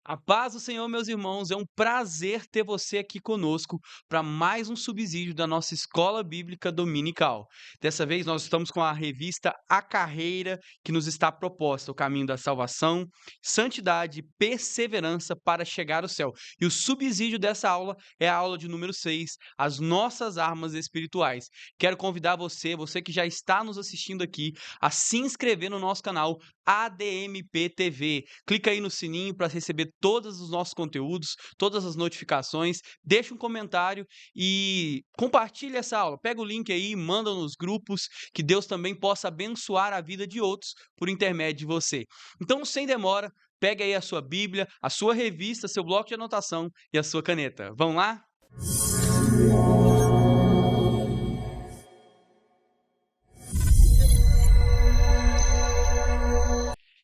A paz do Senhor, meus irmãos, é um prazer ter você aqui conosco para mais um subsídio da nossa Escola Bíblica Dominical. Dessa vez, nós estamos com a revista A Carreira, que nos está proposta o caminho da salvação, santidade e perseverança para chegar ao céu. E o subsídio dessa aula é a aula de número 6, as nossas armas espirituais. Quero convidar você que já está nos assistindo aqui, a se inscrever no nosso canal ADMP TV. Clica aí no sininho para receber todos os nossos conteúdos, todas as notificações. Deixa um comentário e compartilha essa aula. Pega o link aí, manda nos grupos, que Deus também possa abençoar a vida de outros por intermédio de você. Então, sem demora, pega aí a sua Bíblia, a sua revista, seu bloco de anotação e a sua caneta. Vamos lá?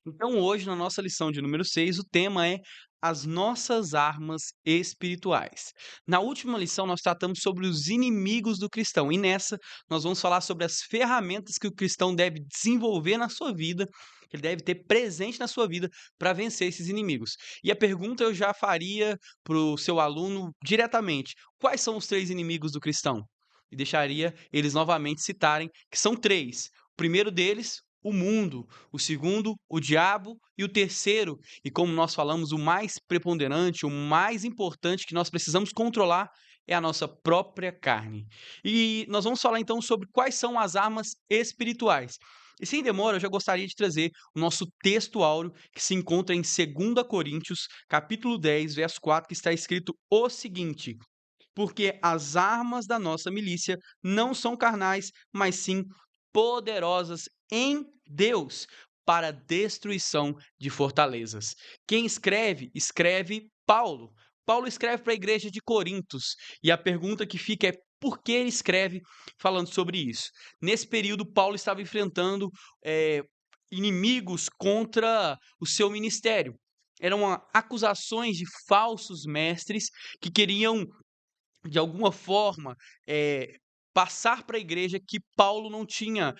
Então, hoje, na nossa lição de número 6, o tema é as nossas armas espirituais. Na última lição, nós tratamos sobre os inimigos do cristão, e nessa, nós vamos falar sobre as ferramentas que o cristão deve desenvolver na sua vida, que ele deve ter presente na sua vida para vencer esses inimigos. E a pergunta eu já faria para o seu aluno diretamente: quais são os três inimigos do cristão? E deixaria eles novamente citarem que são três. O primeiro deles, o mundo, o segundo, o diabo, e o terceiro, e como nós falamos, o mais preponderante, o mais importante que nós precisamos controlar é a nossa própria carne. E nós vamos falar então sobre quais são as armas espirituais. E sem demora, eu já gostaria de trazer o nosso texto áureo que se encontra em 2 Coríntios, capítulo 10, verso 4, que está escrito o seguinte: porque as armas da nossa milícia não são carnais, mas sim poderosas em Deus para a destruição de fortalezas. Quem escreve, escreve Paulo. Paulo escreve para a igreja de Corintos, e a pergunta que fica é: por que ele escreve falando sobre isso? Nesse período, Paulo estava enfrentando inimigos contra o seu ministério. Eram acusações de falsos mestres que queriam de alguma forma, passar para a igreja que Paulo não tinha,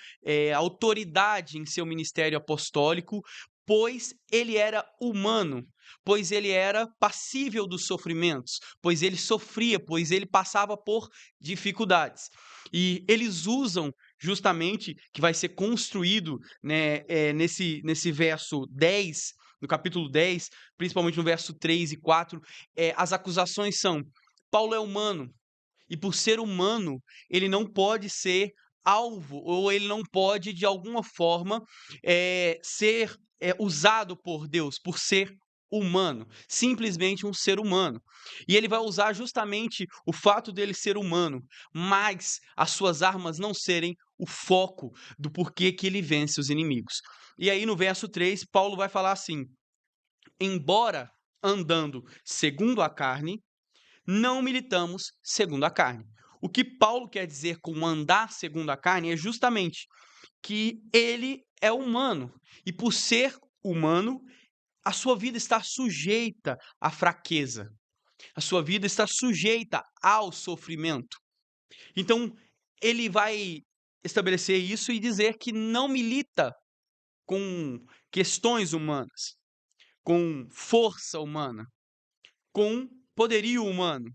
autoridade em seu ministério apostólico, pois ele era humano, pois ele era passível dos sofrimentos, pois ele sofria, pois ele passava por dificuldades. E eles usam justamente, que vai ser construído, né, nesse verso 10, no capítulo 10, principalmente no verso 3 e 4, as acusações são: Paulo é humano, e por ser humano, ele não pode ser alvo, ou ele não pode, de alguma forma, ser usado por Deus, por ser humano, simplesmente um ser humano. E ele vai usar justamente o fato dele ser humano, mas as suas armas não serem o foco do porquê que ele vence os inimigos. E aí no verso 3, Paulo vai falar assim: embora andando segundo a carne, não militamos segundo a carne. O que Paulo quer dizer com andar segundo a carne é justamente que ele é humano, e por ser humano, a sua vida está sujeita à fraqueza, a sua vida está sujeita ao sofrimento. Então, ele vai estabelecer isso e dizer que não milita com questões humanas, com força humana, com poderio humano.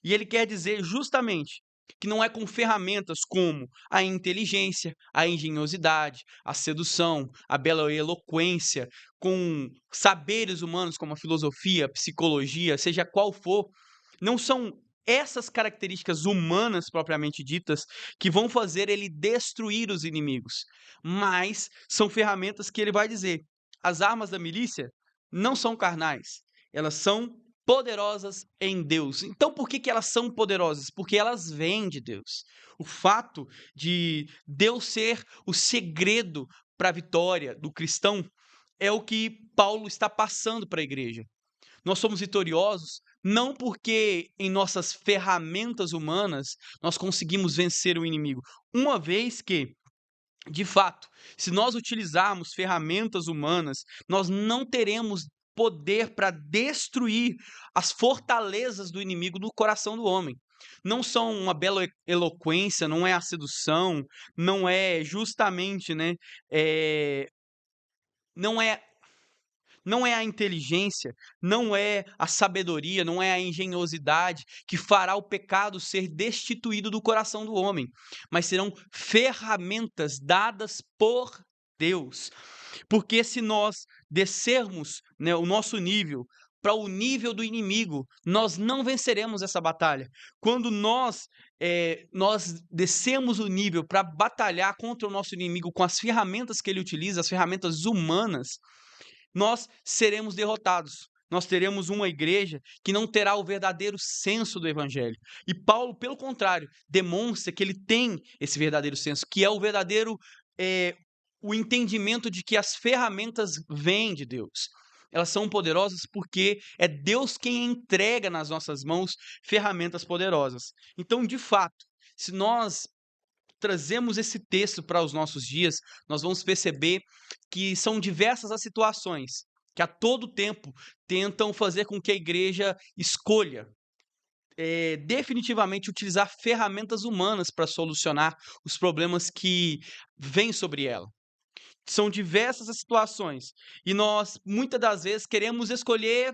E ele quer dizer justamente que não é com ferramentas como a inteligência, a engenhosidade, a sedução, a bela eloquência, com saberes humanos como a filosofia, a psicologia, seja qual for, não são essas características humanas propriamente ditas que vão fazer ele destruir os inimigos, mas são ferramentas que ele vai dizer: as armas da milícia não são carnais, elas são poderosas em Deus. Então, por que que elas são poderosas? Porque elas vêm de Deus. O fato de Deus ser o segredo para a vitória do cristão é o que Paulo está passando para a igreja. Nós somos vitoriosos não porque em nossas ferramentas humanas nós conseguimos vencer o inimigo, uma vez que, de fato, se nós utilizarmos ferramentas humanas, nós não teremos poder para destruir as fortalezas do inimigo no coração do homem. Não são uma bela eloquência, não é a sedução, não é justamente, né, não é Não é a inteligência, não é a sabedoria, não é a engenhosidade que fará o pecado ser destituído do coração do homem, mas serão ferramentas dadas por Deus. Porque se nós descermos, né, o nosso nível para o nível do inimigo, nós não venceremos essa batalha. Quando nós descemos o nível para batalhar contra o nosso inimigo com as ferramentas que ele utiliza, as ferramentas humanas, nós seremos derrotados. Nós teremos uma igreja que não terá o verdadeiro senso do evangelho. E Paulo, pelo contrário, demonstra que ele tem esse verdadeiro senso, que é o verdadeiro eh, o entendimento de que as ferramentas vêm de Deus. Elas são poderosas porque é Deus quem entrega nas nossas mãos ferramentas poderosas. Então, de fato, se nós trazemos esse texto para os nossos dias, nós vamos perceber que são diversas as situações que a todo tempo tentam fazer com que a igreja escolha definitivamente utilizar ferramentas humanas para solucionar os problemas que vêm sobre ela. São diversas as situações e nós muitas das vezes queremos escolher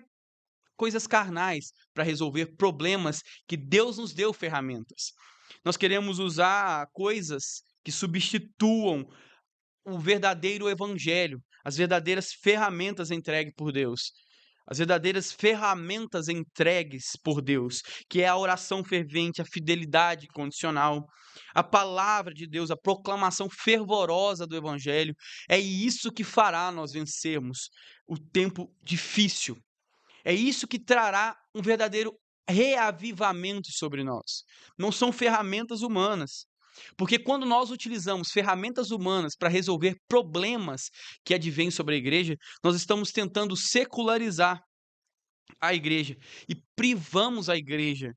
coisas carnais para resolver problemas que Deus nos deu ferramentas. Nós queremos usar coisas que substituam o verdadeiro evangelho, as verdadeiras ferramentas entregues por Deus. As verdadeiras ferramentas entregues por Deus, que é a oração fervente, a fidelidade incondicional, a palavra de Deus, a proclamação fervorosa do Evangelho. É isso que fará nós vencermos o tempo difícil. É isso que trará um verdadeiro reavivamento sobre nós. Não são ferramentas humanas. Porque quando nós utilizamos ferramentas humanas para resolver problemas que advêm sobre a igreja, nós estamos tentando secularizar a igreja e privamos a igreja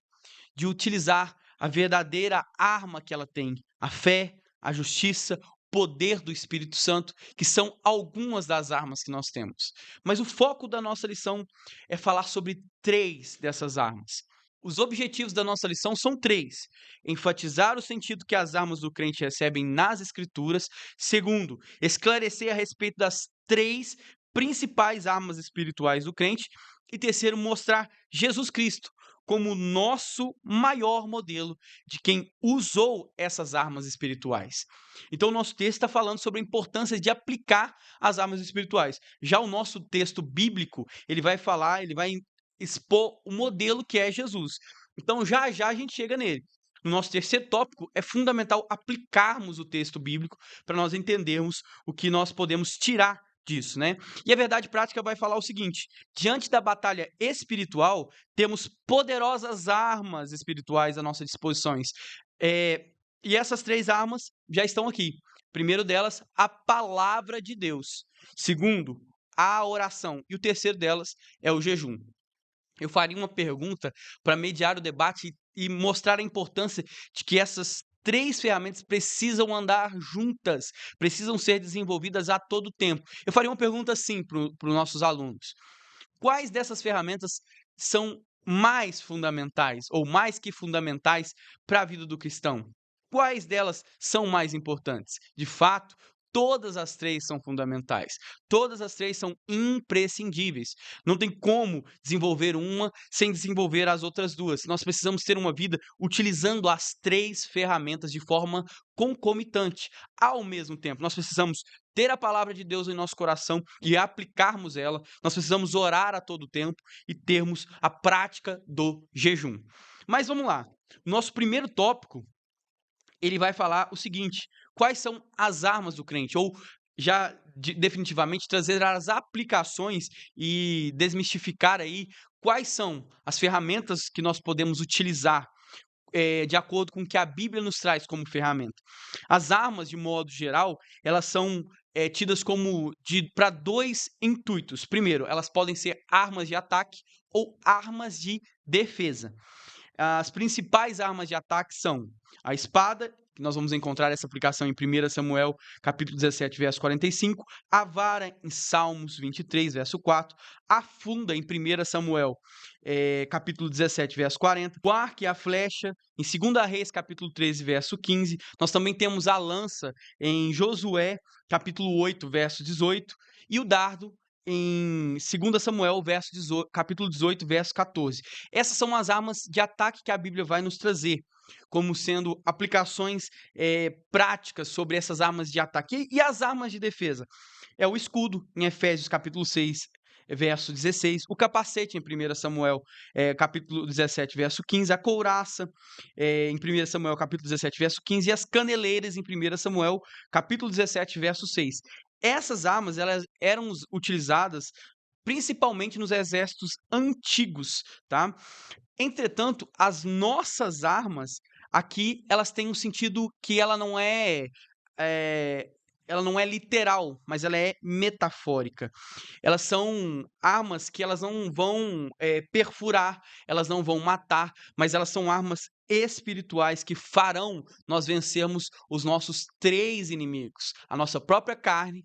de utilizar a verdadeira arma que ela tem, a fé, a justiça, o poder do Espírito Santo, que são algumas das armas que nós temos. Mas o foco da nossa lição é falar sobre 3 dessas armas. Os objetivos da nossa lição são 3: enfatizar o sentido que as armas do crente recebem nas Escrituras. Segundo, esclarecer a respeito das 3 principais armas espirituais do crente. E terceiro, mostrar Jesus Cristo como o nosso maior modelo de quem usou essas armas espirituais. Então, o nosso texto está falando sobre a importância de aplicar as armas espirituais. Já o nosso texto bíblico, ele vai expor o modelo que é Jesus. Então, já já a gente chega nele. No nosso terceiro tópico, é fundamental aplicarmos o texto bíblico para nós entendermos o que nós podemos tirar disso, né? E a verdade prática vai falar o seguinte: diante da batalha espiritual, temos poderosas armas espirituais à nossa disposição. E essas 3 armas já estão aqui. Primeiro delas, a palavra de Deus. Segundo, a oração. E o terceiro delas é o jejum. Eu faria uma pergunta para mediar o debate e mostrar a importância de que essas 3 ferramentas precisam andar juntas, precisam ser desenvolvidas a todo tempo. Eu faria uma pergunta assim para os nossos alunos: quais dessas ferramentas são mais fundamentais ou mais que fundamentais para a vida do cristão? Quais delas são mais importantes? De fato, todas as 3 são fundamentais. Todas as 3 são imprescindíveis. Não tem como desenvolver uma sem desenvolver as outras 2. Nós precisamos ter uma vida utilizando as 3 ferramentas de forma concomitante. Ao mesmo tempo, nós precisamos ter a palavra de Deus em nosso coração e aplicarmos ela. Nós precisamos orar a todo tempo e termos a prática do jejum. Mas vamos lá. Nosso primeiro tópico, ele vai falar o seguinte: quais são as armas do crente? Ou já definitivamente trazer as aplicações e desmistificar aí quais são as ferramentas que nós podemos utilizar de acordo com o que a Bíblia nos traz como ferramenta. As armas, de modo geral, elas são tidas como para 2 intuitos. Primeiro, elas podem ser armas de ataque ou armas de defesa. As principais armas de ataque são a espada, que nós vamos encontrar essa aplicação em 1 Samuel, capítulo 17, verso 45, a vara em Salmos 23, verso 4, a funda em 1 Samuel, capítulo 17, verso 40, o arco e a flecha em 2 Reis, capítulo 13, verso 15. Nós também temos a lança em Josué, capítulo 8, verso 18, e o dardo em 2 Samuel, capítulo 18, verso 14. Essas são as armas de ataque que a Bíblia vai nos trazer, como sendo aplicações práticas sobre essas armas de ataque. E as armas de defesa? É o escudo, em Efésios capítulo 6, verso 16, o capacete, em 1 Samuel, capítulo 17, verso 15, a couraça, em 1 Samuel, capítulo 17, verso 15, e as caneleiras, em 1 Samuel, capítulo 17, verso 6. Essas armas, elas eram utilizadas principalmente nos exércitos antigos, tá? Entretanto, as nossas armas aqui, elas têm um sentido que eh, ela não é literal, mas ela é metafórica. Elas são armas que elas não vão, perfurar, elas não vão matar, mas elas são armas espirituais que farão nós vencermos os nossos 3 inimigos: a nossa própria carne,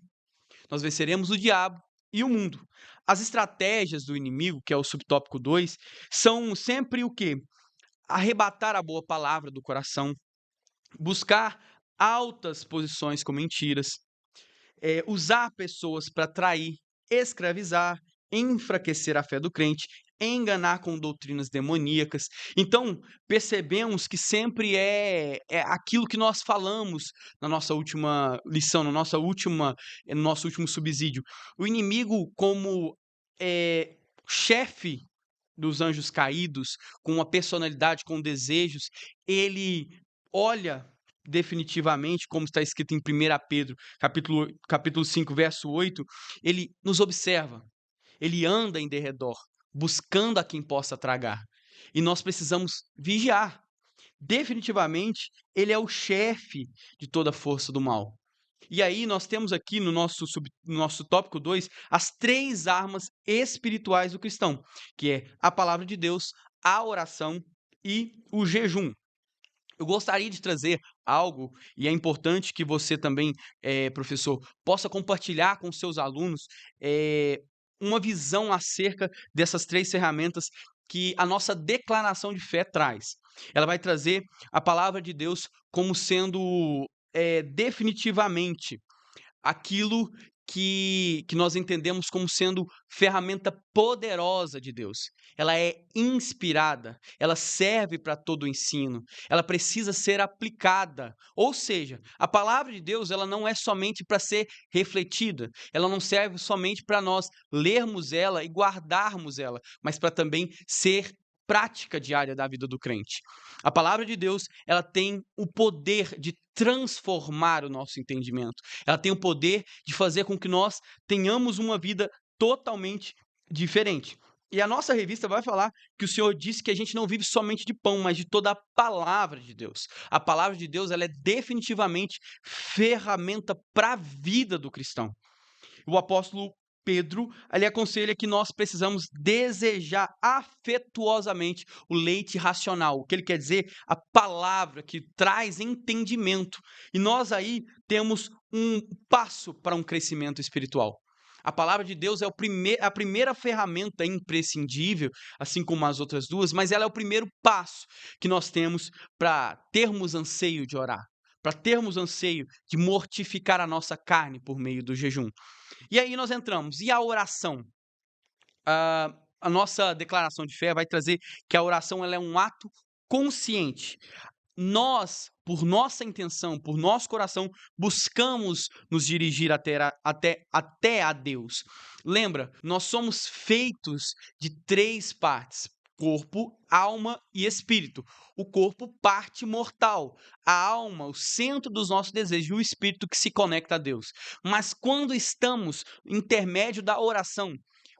nós venceremos o diabo e o mundo. As estratégias do inimigo, que é o subtópico 2, são sempre o quê? Arrebatar a boa palavra do coração, buscar altas posições com mentiras, usar pessoas para trair, escravizar, enfraquecer a fé do crente, enganar com doutrinas demoníacas. Então, percebemos que sempre é aquilo que nós falamos na nossa última lição, no nosso último subsídio. O inimigo, como chefe dos anjos caídos, com uma personalidade, com desejos, ele olha definitivamente, como está escrito em 1 Pedro, capítulo 5, verso 8, ele nos observa, ele anda em derredor, buscando a quem possa tragar. E nós precisamos vigiar. Definitivamente, ele é o chefe de toda a força do mal. E aí nós temos aqui no nosso tópico 2 as 3 armas espirituais do cristão, que é a palavra de Deus, a oração e o jejum. Eu gostaria de trazer algo, e é importante que você também, professor, possa compartilhar com seus alunos, uma visão acerca dessas 3 ferramentas que a nossa declaração de fé traz. Ela vai trazer a palavra de Deus como sendo, definitivamente aquilo que nós entendemos como sendo ferramenta poderosa de Deus. Ela é inspirada, ela serve para todo o ensino, ela precisa ser aplicada. Ou seja, a palavra de Deus, ela não é somente para ser refletida, ela não serve somente para nós lermos ela e guardarmos ela, mas para também ser prática diária da vida do crente. A palavra de Deus, ela tem o poder de transformar o nosso entendimento. Ela tem o poder de fazer com que nós tenhamos uma vida totalmente diferente. E a nossa revista vai falar que o Senhor disse que a gente não vive somente de pão, mas de toda a palavra de Deus. A palavra de Deus, ela é definitivamente ferramenta para a vida do cristão. O apóstolo Pedro, ele aconselha que nós precisamos desejar afetuosamente o leite racional. O que ele quer dizer? A palavra que traz entendimento. E nós aí temos um passo para um crescimento espiritual. A palavra de Deus é a primeira ferramenta imprescindível, assim como as outras duas, mas ela é o primeiro passo que nós temos para termos anseio de orar, para termos anseio de mortificar a nossa carne por meio do jejum. E aí nós entramos. E a oração? A nossa declaração de fé vai trazer que a oração ela é um ato consciente. Nós, por nossa intenção, por nosso coração, buscamos nos dirigir até a Deus. Lembra, nós somos feitos de 3 partes: corpo, alma e espírito. O corpo, parte mortal. A alma, o centro dos nossos desejos, e o espírito que se conecta a Deus. Mas quando estamos no intermédio da oração,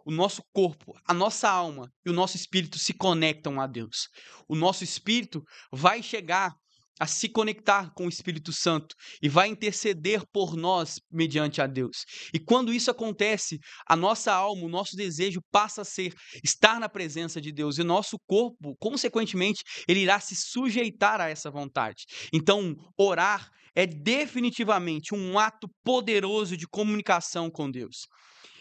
o nosso corpo, a nossa alma e o nosso espírito se conectam a Deus. O nosso espírito vai chegar a se conectar com o Espírito Santo e vai interceder por nós mediante a Deus. E quando isso acontece, a nossa alma, o nosso desejo passa a ser estar na presença de Deus e nosso corpo, consequentemente, ele irá se sujeitar a essa vontade. Então, orar é definitivamente um ato poderoso de comunicação com Deus.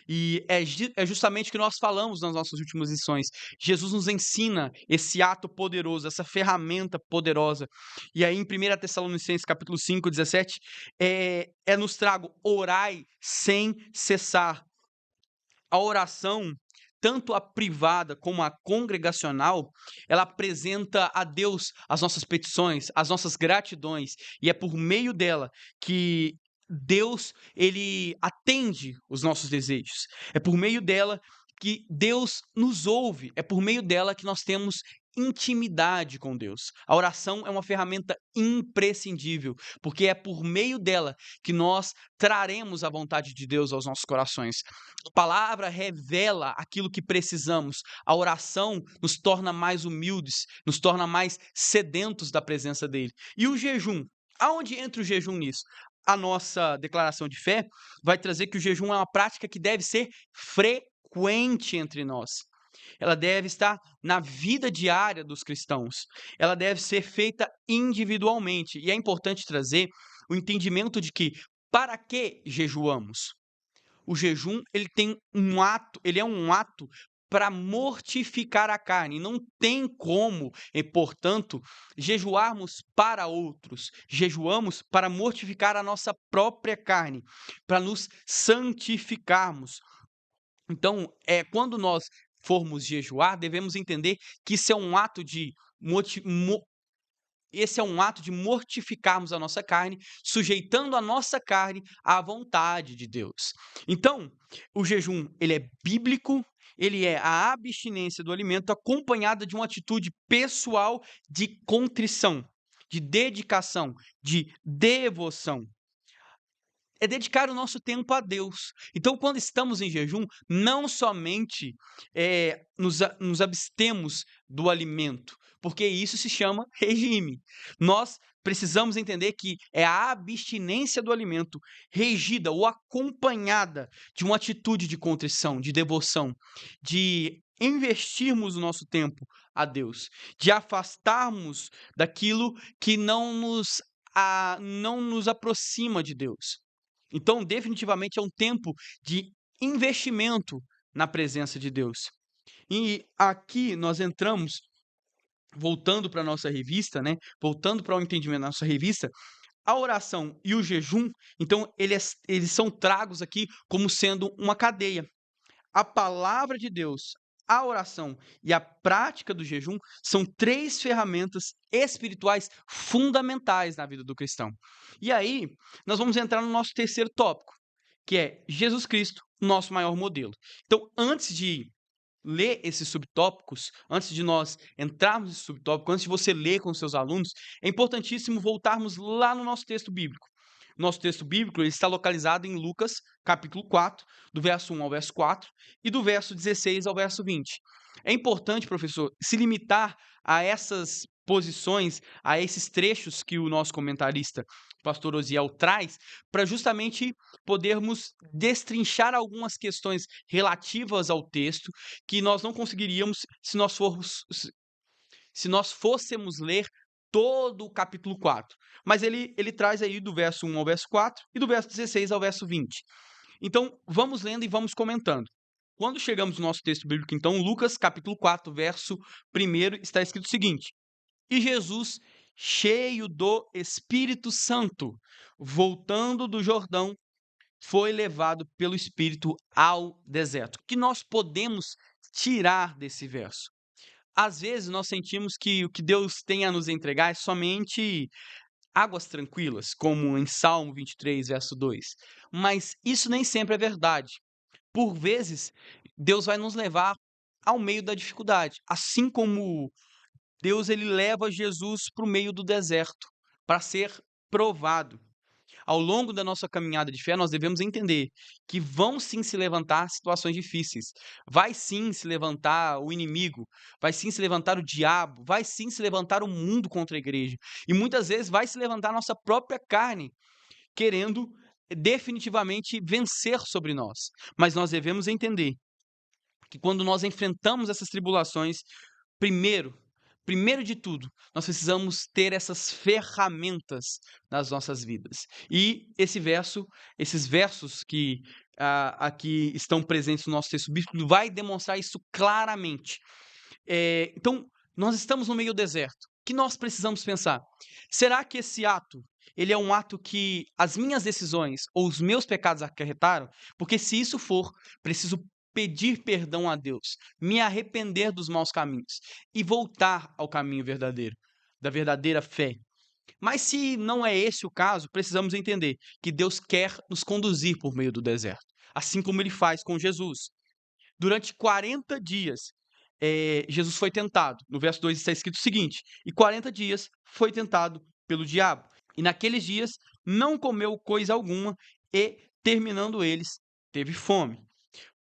E é justamente o que nós falamos nas nossas últimas lições. Jesus nos ensina esse ato poderoso, essa ferramenta poderosa. E aí, em 1 Tessalonicenses, capítulo 5, 17, nos trago: orai sem cessar. A oração, tanto a privada como a congregacional, ela apresenta a Deus as nossas petições, as nossas gratidões, e é por meio dela que Deus, ele atende os nossos desejos. É por meio dela que Deus nos ouve, é por meio dela que nós temos intimidade com Deus. A oração é uma ferramenta imprescindível, porque é por meio dela que nós traremos a vontade de Deus aos nossos corações. A palavra revela aquilo que precisamos. A oração nos torna mais humildes, nos torna mais sedentos da presença dele. E o jejum? Aonde entra o jejum nisso? A nossa declaração de fé vai trazer que o jejum é uma prática que deve ser frequente entre nós. Ela deve estar na vida diária dos cristãos. Ela deve ser feita individualmente. E é importante trazer o entendimento de que para que jejuamos? O jejum, ele é um ato para mortificar a carne. Não tem como, e portanto, jejuarmos para outros. Jejuamos para mortificar a nossa própria carne, para nos santificarmos. Então, quando nós formos jejuar, devemos entender que isso é um ato de moti mo esse é um ato de mortificarmos a nossa carne, sujeitando a nossa carne à vontade de Deus. Então, o jejum, ele é bíblico, ele é a abstinência do alimento acompanhada de uma atitude pessoal de contrição, de dedicação, de devoção. É dedicar o nosso tempo a Deus. Então, quando estamos em jejum, não somente nos abstemos do alimento, porque isso se chama regime. Nós precisamos entender que é a abstinência do alimento regida ou acompanhada de uma atitude de contrição, de devoção, de investirmos o nosso tempo a Deus, de afastarmos daquilo que não nos aproxima de Deus. Então, definitivamente é um tempo de investimento na presença de Deus. E aqui nós entramos, voltando para a nossa revista, né? Voltando para o entendimento da nossa revista, a oração e o jejum, então, eles são tragos aqui como sendo uma cadeia. A palavra de Deus, a oração e a prática do jejum são três ferramentas espirituais fundamentais na vida do cristão. E aí, nós vamos entrar no nosso terceiro tópico, que é Jesus Cristo, nosso maior modelo. Então, antes de ler esses subtópicos, antes de nós entrarmos nesse subtópico, antes de você ler com seus alunos, é importantíssimo voltarmos lá no nosso texto bíblico. Nosso texto bíblico ele está localizado em Lucas, capítulo 4, do verso 1 ao verso 4 e do verso 16 ao verso 20. É importante, professor, se limitar a essas posições, a esses trechos que o nosso comentarista, pastor Osiel, traz, para justamente podermos destrinchar algumas questões relativas ao texto que nós não conseguiríamos se nós fôssemos ler todo o capítulo 4. Mas ele traz aí do verso 1 ao verso 4 e do verso 16 ao verso 20. Então, vamos lendo e vamos comentando. Quando chegamos no nosso texto bíblico, então, Lucas, capítulo 4, verso 1, está escrito o seguinte: E Jesus, cheio do Espírito Santo, voltando do Jordão, foi levado pelo Espírito ao deserto. O que nós podemos tirar desse verso? Às vezes nós sentimos que o que Deus tem a nos entregar é somente águas tranquilas, como em Salmo 23, verso 2. Mas isso nem sempre é verdade. Por vezes, Deus vai nos levar ao meio da dificuldade, assim como Deus ele leva Jesus para o meio do deserto para ser provado. Ao longo da nossa caminhada de fé, nós devemos entender que vão sim se levantar situações difíceis. Vai sim se levantar o inimigo, vai sim se levantar o diabo, vai sim se levantar o mundo contra a igreja. E muitas vezes vai se levantar a nossa própria carne, querendo definitivamente vencer sobre nós. Mas nós devemos entender que quando nós enfrentamos essas tribulações, primeiro, primeiro de tudo, nós precisamos ter essas ferramentas nas nossas vidas. E esses versos que aqui estão presentes no nosso texto bíblico, vai demonstrar isso claramente. Então, nós estamos no meio do deserto. O que nós precisamos pensar? Será que esse ato, ele é um ato que as minhas decisões ou os meus pecados acarretaram? Porque se isso for, preciso pedir perdão a Deus, me arrepender dos maus caminhos e voltar ao caminho verdadeiro, da verdadeira fé. Mas se não é esse o caso, precisamos entender que Deus quer nos conduzir por meio do deserto, assim como ele faz com Jesus. Durante 40 dias, Jesus foi tentado. No verso 2 está escrito o seguinte: e 40 dias foi tentado pelo diabo. E naqueles dias não comeu coisa alguma e, terminando eles, teve fome.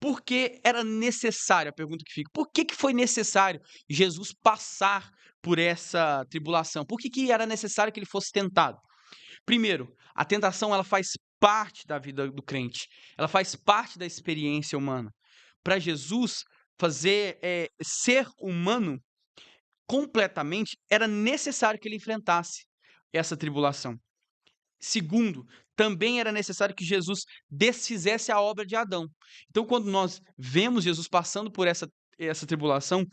Por que era necessário, a pergunta que fica, por que foi necessário Jesus passar por essa tribulação? Por que era necessário que ele fosse tentado? Primeiro, a tentação ela faz parte da vida do crente, ela faz parte da experiência humana. Para Jesus ser humano completamente, era necessário que ele enfrentasse essa tribulação. Segundo, também era necessário que Jesus desfizesse a obra de Adão. Então, quando nós vemos Jesus passando por essa tribulação,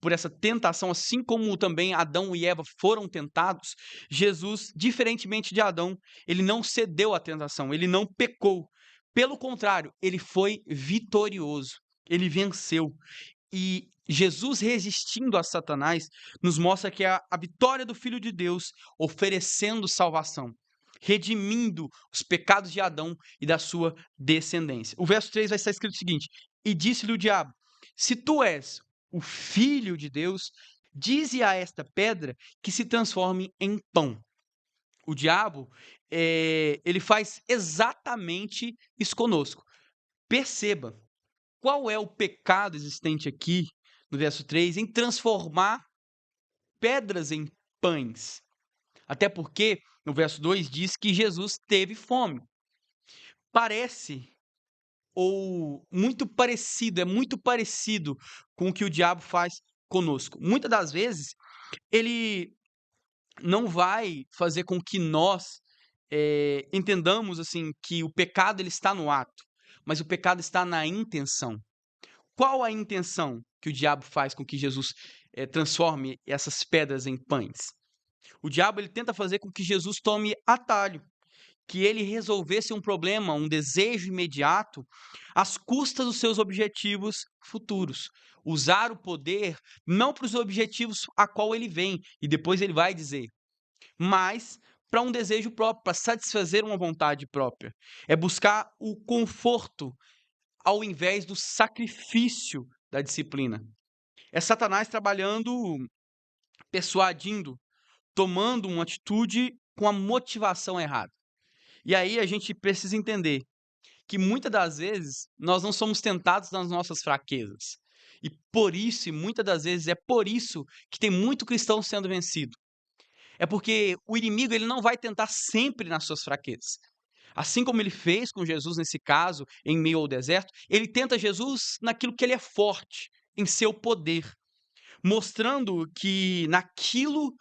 por essa tentação, assim como também Adão e Eva foram tentados, Jesus, diferentemente de Adão, ele não cedeu à tentação, ele não pecou. Pelo contrário, ele foi vitorioso, ele venceu. E Jesus resistindo a Satanás nos mostra que é a vitória do Filho de Deus oferecendo salvação, redimindo os pecados de Adão e da sua descendência. O verso 3 vai estar escrito o seguinte: e disse-lhe o diabo: se tu és o Filho de Deus, dize a esta pedra que se transforme em pão. O diabo, ele faz exatamente isso conosco. Perceba, qual é o pecado existente aqui, no verso 3, em transformar pedras em pães? Até porque, no verso 2, diz que Jesus teve fome. Parece, ou é muito parecido com o que o diabo faz conosco. Muitas das vezes, ele não vai fazer com que nós entendamos assim que o pecado ele está no ato, mas o pecado está na intenção. Qual a intenção que o diabo faz com que Jesus transforme essas pedras em pães? O diabo ele tenta fazer com que Jesus tome atalho, que ele resolvesse um problema, um desejo imediato, às custas dos seus objetivos futuros. Usar o poder não para os objetivos a qual ele vem, e depois ele vai dizer, mas para um desejo próprio, para satisfazer uma vontade própria. É buscar o conforto ao invés do sacrifício da disciplina. É Satanás trabalhando, persuadindo, tomando uma atitude com a motivação errada. E aí a gente precisa entender que muitas das vezes nós não somos tentados nas nossas fraquezas. E por isso, e muitas das vezes é por isso que tem muito cristão sendo vencido. É porque o inimigo ele não vai tentar sempre nas suas fraquezas. Assim como ele fez com Jesus nesse caso, em meio ao deserto, ele tenta Jesus naquilo que ele é forte, em seu poder, mostrando que naquilo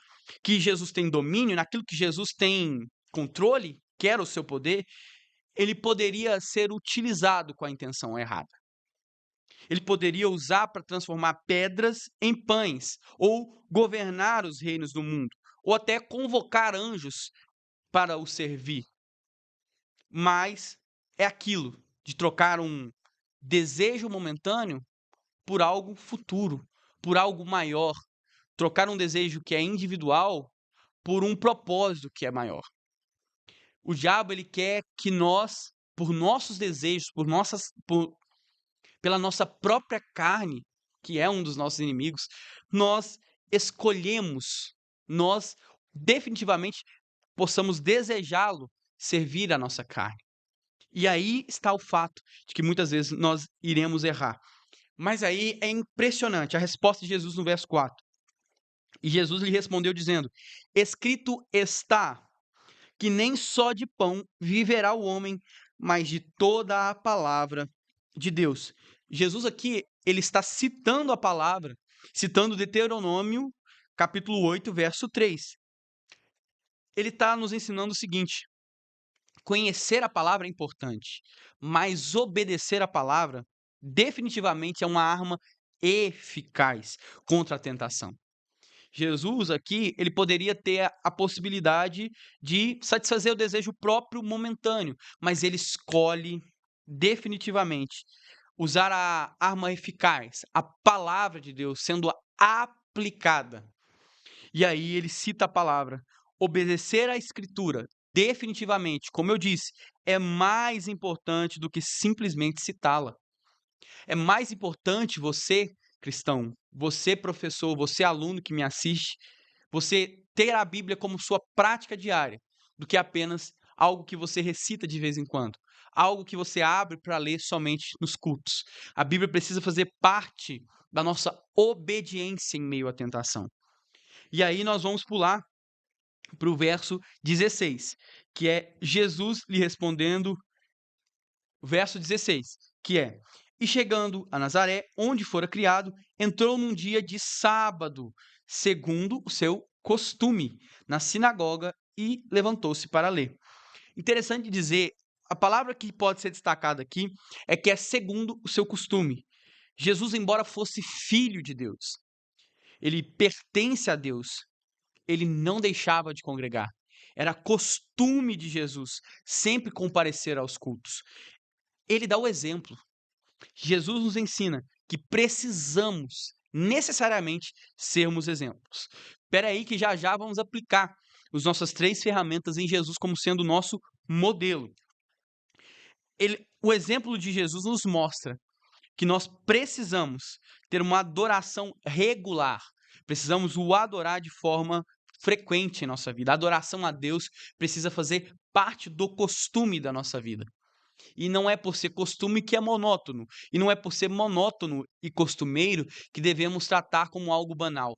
que Jesus tem domínio, naquilo que Jesus tem controle, que era o seu poder, ele poderia ser utilizado com a intenção errada. Ele poderia usar para transformar pedras em pães, ou governar os reinos do mundo, ou até convocar anjos para o servir. Mas é aquilo de trocar um desejo momentâneo por algo futuro, por algo maior. Trocar um desejo que é individual por um propósito que é maior. O diabo ele quer que nós, por nossos desejos, pela nossa própria carne, que é um dos nossos inimigos, nós escolhemos, nós definitivamente possamos desejá-lo servir a nossa carne. E aí está o fato de que muitas vezes nós iremos errar. Mas aí é impressionante a resposta de Jesus no verso 4. E Jesus lhe respondeu dizendo: escrito está que nem só de pão viverá o homem, mas de toda a palavra de Deus. Jesus aqui, ele está citando a palavra, citando Deuteronômio, capítulo 8, verso 3. Ele está nos ensinando o seguinte: conhecer a palavra é importante, mas obedecer a palavra definitivamente é uma arma eficaz contra a tentação. Jesus aqui, ele poderia ter a possibilidade de satisfazer o desejo próprio momentâneo, mas ele escolhe definitivamente usar a arma eficaz, a palavra de Deus sendo aplicada. E aí ele cita a palavra. Obedecer à Escritura, definitivamente, como eu disse, é mais importante do que simplesmente citá-la. É mais importante você, cristão, você, professor, você, aluno que me assiste, você ter a Bíblia como sua prática diária, do que apenas algo que você recita de vez em quando, algo que você abre para ler somente nos cultos. A Bíblia precisa fazer parte da nossa obediência em meio à tentação. E aí nós vamos pular para o verso 16, que é Jesus lhe respondendo, verso 16, que é: E chegando a Nazaré, onde fora criado, entrou num dia de sábado, segundo o seu costume, na sinagoga, e levantou-se para ler. Interessante dizer, a palavra que pode ser destacada aqui é que é segundo o seu costume. Jesus, embora fosse filho de Deus, ele pertence a Deus, ele não deixava de congregar. Era costume de Jesus sempre comparecer aos cultos. Ele dá o exemplo. Jesus nos ensina que precisamos necessariamente sermos exemplos. Espera aí que já vamos aplicar as nossas 3 ferramentas em Jesus como sendo o nosso modelo. O exemplo de Jesus nos mostra que nós precisamos ter uma adoração regular. Precisamos o adorar de forma frequente em nossa vida. A adoração a Deus precisa fazer parte do costume da nossa vida. E não é por ser costume que é monótono. E não é por ser monótono e costumeiro que devemos tratar como algo banal.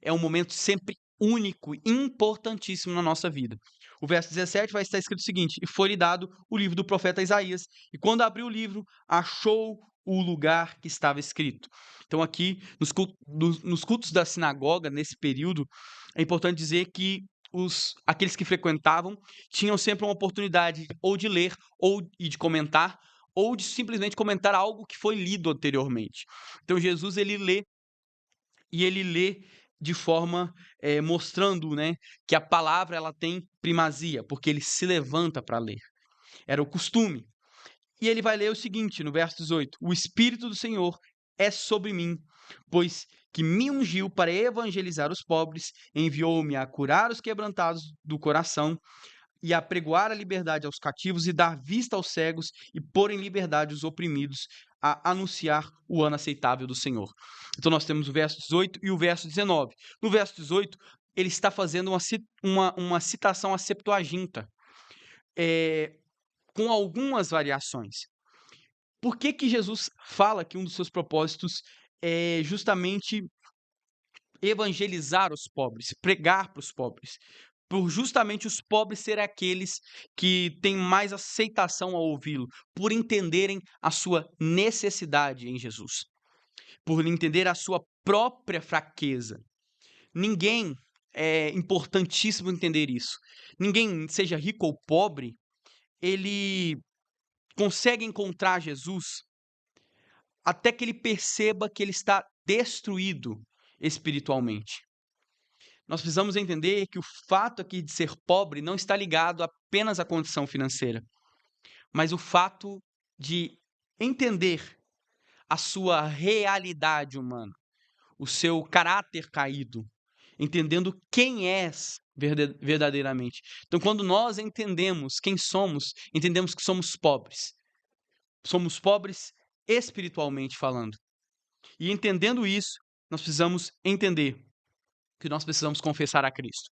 É um momento sempre único, importantíssimo na nossa vida. O verso 17 vai estar escrito o seguinte: E foi-lhe dado o livro do profeta Isaías, e quando abriu o livro, achou o lugar que estava escrito. Então aqui, nos cultos da sinagoga, nesse período, é importante dizer que aqueles que frequentavam tinham sempre uma oportunidade ou de ler, ou de comentar, ou de simplesmente comentar algo que foi lido anteriormente. Então Jesus, ele lê de forma mostrando, né, que a palavra ela tem primazia, porque ele se levanta para ler. Era o costume. E ele vai ler o seguinte, no verso 18: O Espírito do Senhor é sobre mim, pois que me ungiu para evangelizar os pobres, enviou-me a curar os quebrantados do coração, e apregoar a liberdade aos cativos e dar vista aos cegos e pôr em liberdade os oprimidos, a anunciar o ano aceitável do Senhor. Então nós temos o verso 18 e o verso 19. No verso 18, ele está fazendo uma citação à Septuaginta, com algumas variações. Por que que Jesus fala que um dos seus propósitos é justamente evangelizar os pobres, pregar para os pobres? Por justamente os pobres serem aqueles que têm mais aceitação ao ouvi-lo, por entenderem a sua necessidade em Jesus, por entender a sua própria fraqueza. Ninguém é importantíssimo entender isso. Ninguém, seja rico ou pobre, ele consegue encontrar Jesus até que ele perceba que ele está destruído espiritualmente. Nós precisamos entender que o fato aqui de ser pobre não está ligado apenas à condição financeira, mas o fato de entender a sua realidade humana, o seu caráter caído, entendendo quem és verdadeiramente. Então, quando nós entendemos quem somos, entendemos que somos pobres. Somos pobres espiritualmente falando. E entendendo isso, nós precisamos entender que nós precisamos confessar a Cristo.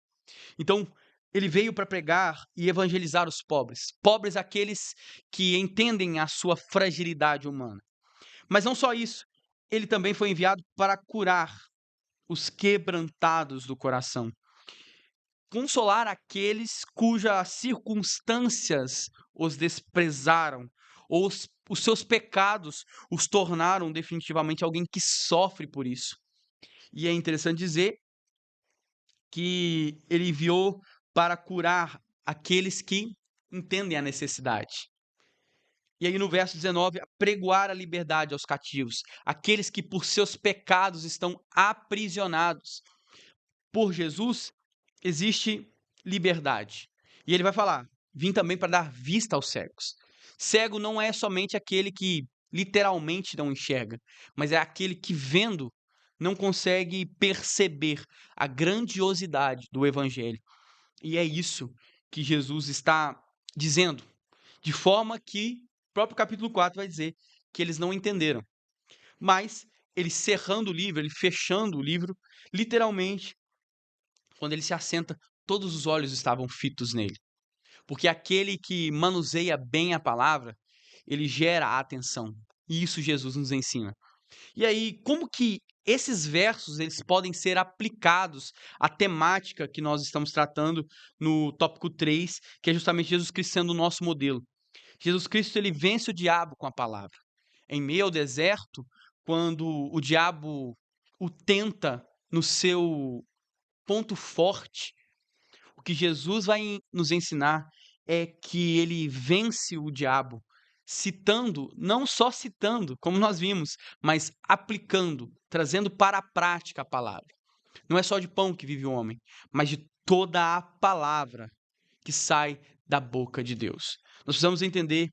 Então, ele veio para pregar e evangelizar os pobres. Pobres aqueles que entendem a sua fragilidade humana. Mas não só isso, ele também foi enviado para curar os quebrantados do coração. Consolar aqueles cujas circunstâncias os desprezaram, ou os seus pecados os tornaram definitivamente alguém que sofre por isso. E é interessante dizer que ele enviou para curar aqueles que entendem a necessidade. E aí no verso 19, apregoar a liberdade aos cativos, aqueles que por seus pecados estão aprisionados. Por Jesus existe liberdade. E ele vai falar: vim também para dar vista aos cegos. Cego não é somente aquele que literalmente não enxerga, mas é aquele que vendo não consegue perceber a grandiosidade do evangelho. E é isso que Jesus está dizendo, de forma que o próprio capítulo 4 vai dizer que eles não entenderam. Mas ele cerrando o livro, ele fechando o livro, literalmente, quando ele se assenta, todos os olhos estavam fitos nele. Porque aquele que manuseia bem a palavra, ele gera a atenção. E isso Jesus nos ensina. E aí, como que esses versos eles podem ser aplicados à temática que nós estamos tratando no tópico 3, que é justamente Jesus Cristo sendo o nosso modelo. Jesus Cristo ele vence o diabo com a palavra. Em meio ao deserto, quando o diabo o tenta no seu ponto forte, o que Jesus vai nos ensinar é que ele vence o diabo citando, não só citando, como nós vimos, mas aplicando, trazendo para a prática a palavra. Não é só de pão que vive o homem, mas de toda a palavra que sai da boca de Deus. Nós precisamos entender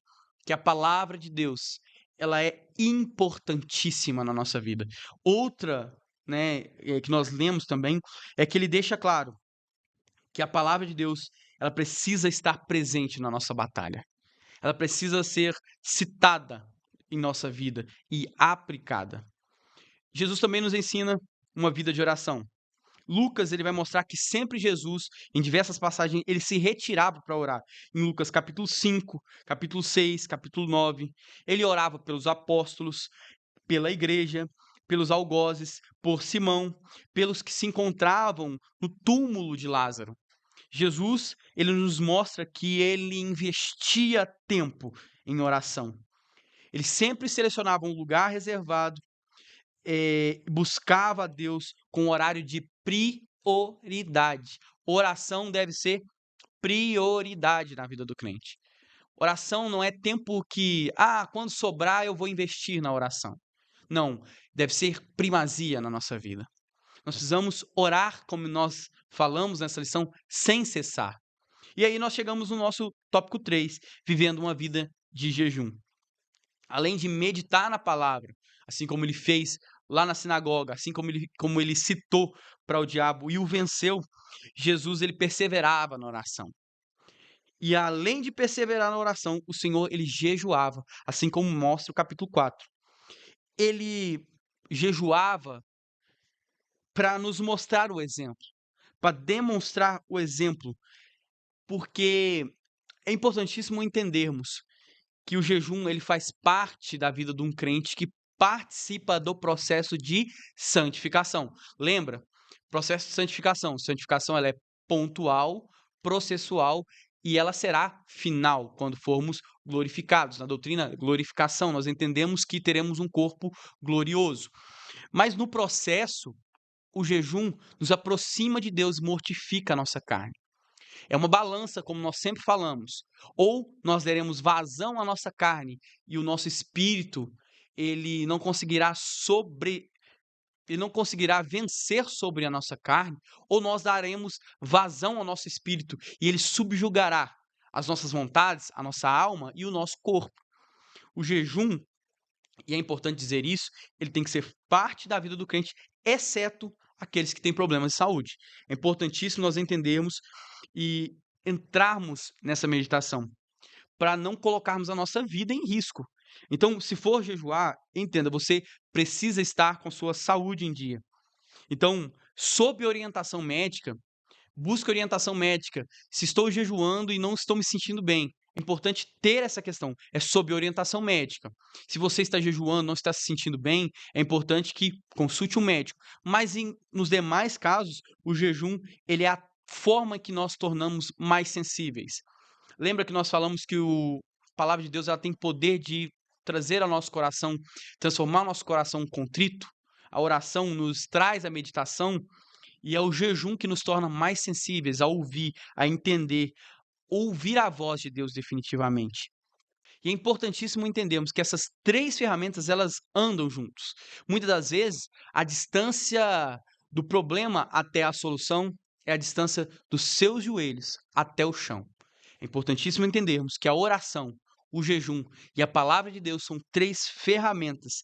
que a palavra de Deus, ela é importantíssima na nossa vida. Outra, né, que nós lemos também, é que ele deixa claro que a palavra de Deus, ela precisa estar presente na nossa batalha. Ela precisa ser citada em nossa vida e aplicada. Jesus também nos ensina uma vida de oração. Lucas ele vai mostrar que sempre Jesus, em diversas passagens, ele se retirava para orar. Em Lucas capítulo 5, capítulo 6, capítulo 9, ele orava pelos apóstolos, pela igreja, pelos algozes, por Simão, pelos que se encontravam no túmulo de Lázaro. Jesus, ele nos mostra que ele investia tempo em oração. Ele sempre selecionava um lugar reservado, buscava a Deus com horário de prioridade. Oração deve ser prioridade na vida do crente. Oração não é tempo que, quando sobrar eu vou investir na oração. Não, deve ser primazia na nossa vida. Nós precisamos orar, como nós falamos nessa lição, sem cessar. E aí nós chegamos no nosso tópico 3, vivendo uma vida de jejum. Além de meditar na palavra, assim como ele fez lá na sinagoga, assim como ele citou para o diabo e o venceu, Jesus ele perseverava na oração. E além de perseverar na oração, o Senhor ele jejuava, assim como mostra o capítulo 4. Ele jejuava para nos mostrar o exemplo, para demonstrar o exemplo, porque é importantíssimo entendermos que o jejum ele faz parte da vida de um crente que participa do processo de santificação. Lembra? Processo de santificação. Santificação ela é pontual, processual e ela será final quando formos glorificados. Na doutrina, glorificação, nós entendemos que teremos um corpo glorioso. Mas no processo, o jejum nos aproxima de Deus e mortifica a nossa carne. É uma balança, como nós sempre falamos. Ou nós daremos vazão à nossa carne e o nosso espírito, ele não conseguirá vencer sobre a nossa carne, ou nós daremos vazão ao nosso espírito e ele subjugará as nossas vontades, a nossa alma e o nosso corpo. O jejum, e é importante dizer isso, ele tem que ser parte da vida do crente, exceto aqueles que têm problemas de saúde. É importantíssimo nós entendermos e entrarmos nessa meditação para não colocarmos a nossa vida em risco. Então, se for jejuar, entenda, você precisa estar com sua saúde em dia. Então, sob orientação médica, busque orientação médica. Se estou jejuando e não estou me sentindo bem, é importante ter essa questão. É sob orientação médica. Se você está jejuando, não está se sentindo bem, é importante que consulte um médico. Mas nos demais casos, o jejum ele é a forma que nós tornamos mais sensíveis. Lembra que nós falamos que a palavra de Deus ela tem poder de trazer ao nosso coração, transformar o nosso coração contrito? A oração nos traz a meditação e é o jejum que nos torna mais sensíveis a ouvir, a entender, ouvir a voz de Deus definitivamente. E é importantíssimo entendermos que essas três ferramentas elas andam juntos. Muitas das vezes, a distância do problema até a solução é a distância dos seus joelhos até o chão. É importantíssimo entendermos que a oração, o jejum e a palavra de Deus são 3 ferramentas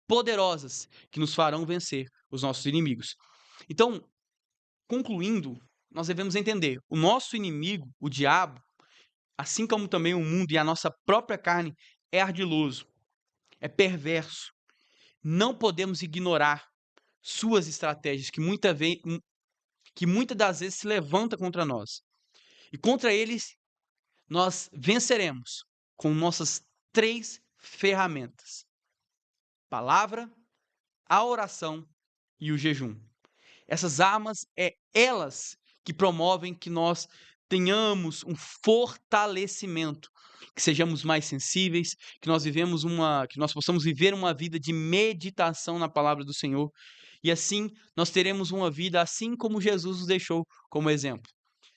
poderosas que nos farão vencer os nossos inimigos. Então, concluindo, nós devemos entender, o nosso inimigo, o diabo, assim como também o mundo e a nossa própria carne, é ardiloso, é perverso. Não podemos ignorar suas estratégias que muitas das vezes se levanta contra nós. E contra eles nós venceremos com nossas 3 ferramentas: palavra, a oração e o jejum. Essas armas é elas que promovem que nós tenhamos um fortalecimento, que sejamos mais sensíveis, que nós possamos viver uma vida de meditação na palavra do Senhor, e assim nós teremos uma vida assim como Jesus nos deixou como exemplo.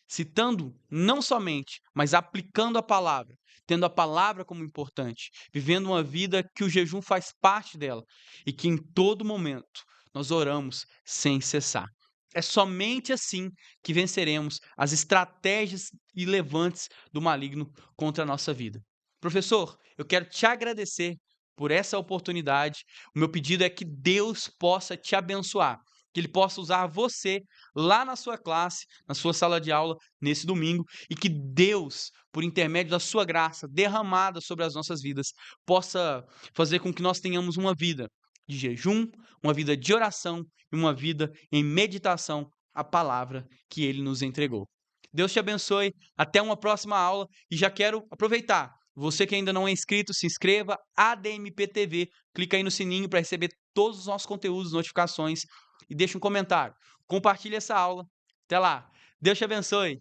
Citando não somente, mas aplicando a palavra, tendo a palavra como importante, vivendo uma vida que o jejum faz parte dela e que em todo momento nós oramos sem cessar. É somente assim que venceremos as estratégias e levantes do maligno contra a nossa vida. Professor, eu quero te agradecer por essa oportunidade. O meu pedido é que Deus possa te abençoar, que Ele possa usar você lá na sua classe, na sua sala de aula, nesse domingo, e que Deus, por intermédio da sua graça derramada sobre as nossas vidas, possa fazer com que nós tenhamos uma vida de jejum, uma vida de oração e uma vida em meditação à palavra que Ele nos entregou. Deus te abençoe, até uma próxima aula, e já quero aproveitar. Você que ainda não é inscrito, se inscreva, ADMP TV, clica aí no sininho para receber todos os nossos conteúdos, notificações, e deixa um comentário. Compartilhe essa aula. Até lá. Deus te abençoe.